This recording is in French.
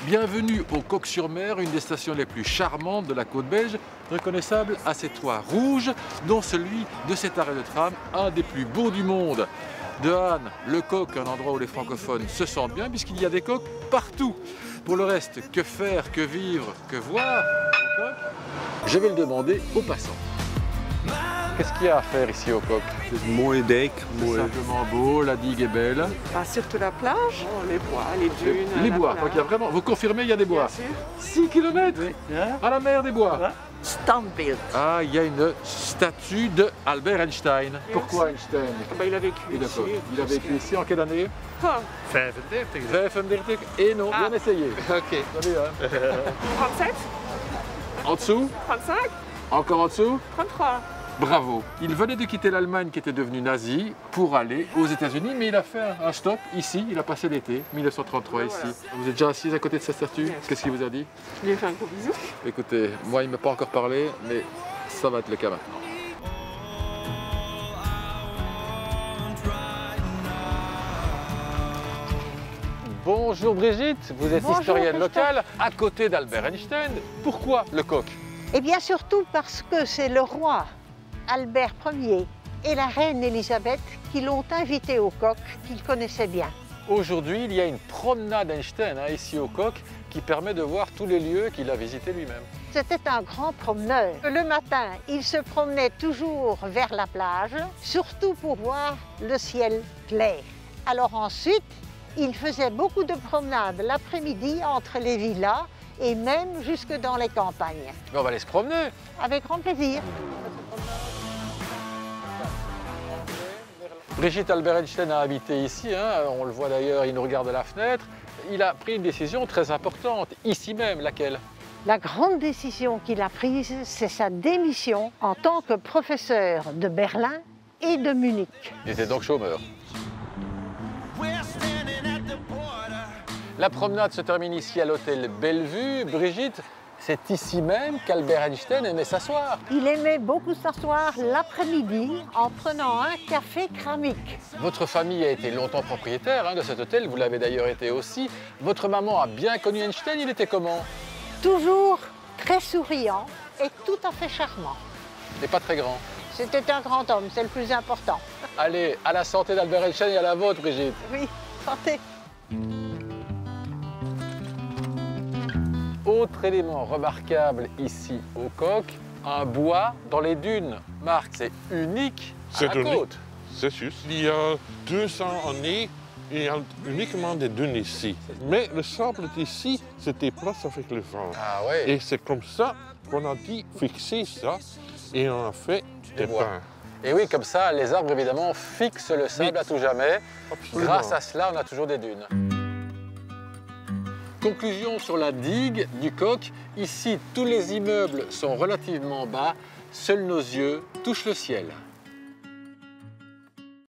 Bienvenue au Coq-sur-Mer, une des stations les plus charmantes de la côte belge, reconnaissable à ses toits rouges, dont celui de cet arrêt de tram, un des plus beaux du monde. De Hann, le Coq, un endroit où les francophones se sentent bien, puisqu'il y a des coqs partout. Pour le reste, que faire, que vivre, que voir au Coq? Je vais le demander aux passants. Qu'est-ce qu'il y a à faire ici au Coq? C'est mooi dijk, C'est mooi. simplement beau, la digue est belle. Bah, surtout la plage, les bois, les dunes. Les la bois, plage. donc il y a vraiment, vous confirmez, il y a des bois. Bien sûr. 6 km à la mer des bois. Ouais. Standbeeld. Ah, il y a une statue de Albert Einstein. Pourquoi Einstein? Bah, il a vécu Oui, ici. d'accord. Il a vécu ici en quelle année? Ah, 35. 35. Et non, Ah. bien essayé. Oké. Vous savez, hein. 37, En dessous? 35, Encore en dessous? 33. Bravo. Il venait de quitter l'Allemagne qui était devenue nazie pour aller aux États-Unis, mais il a fait un stop ici. Il a passé l'été, 1933 ici. Voilà. Vous êtes déjà assise à côté de cette statue? Yes. Qu'est-ce qu'il vous a dit? Je lui ai fait un gros bisou. Écoutez, moi il ne m'a pas encore parlé, mais ça va être le cas maintenant. Bonjour Brigitte, vous êtes Bonjour, historienne Christophe. locale, à côté d'Albert Einstein. Pourquoi le Coq? Eh bien surtout parce que c'est le roi Albert Ier et la reine Élisabeth qui l'ont invité au Coq, qu'il connaissait bien. Aujourd'hui, il y a une promenade Einstein ici au Coq qui permet de voir tous les lieux qu'il a visités lui-même. C'était un grand promeneur. Le matin, il se promenait toujours vers la plage, surtout pour voir le ciel clair. Alors ensuite, il faisait beaucoup de promenades l'après-midi entre les villas et même jusque dans les campagnes. Mais on va aller se promener. Avec grand plaisir. Brigitte, Albert Einstein a habité ici, hein, on le voit d'ailleurs, il nous regarde de la fenêtre. Il a pris une décision très importante, ici même, laquelle? La grande décision qu'il a prise, c'est sa démission en tant que professeur de Berlin et de Munich. Il était donc chômeur. La promenade se termine ici à l'hôtel Bellevue. Brigitte, c'est ici même qu'Albert Einstein aimait s'asseoir. Il aimait beaucoup s'asseoir l'après-midi en prenant un café cramique. Votre famille a été longtemps propriétaire de cet hôtel, vous l'avez d'ailleurs été aussi. Votre maman a bien connu Einstein, il était comment? Toujours très souriant et tout à fait charmant. Et pas très grand. C'était un grand homme, c'est le plus important. Allez, à la santé d'Albert Einstein et à la vôtre, Brigitte. Oui, santé. Autre élément remarquable ici au Coq, un bois dans les dunes. Marc, c'est unique à C'est la unique. côte. C'est juste. Il y a 200 années, il y a uniquement des dunes ici. Mais le sable d'ici, c'était place avec le vent. Ah ouais. Et c'est comme ça qu'on a dit fixer ça et on a fait des bois. pins. Et oui, comme ça, les arbres, évidemment, fixent le sable à tout jamais. Absolument. Grâce à cela, on a toujours des dunes. Conclusion sur la digue du Coq. Ici, tous les immeubles sont relativement bas. Seuls nos yeux touchent le ciel.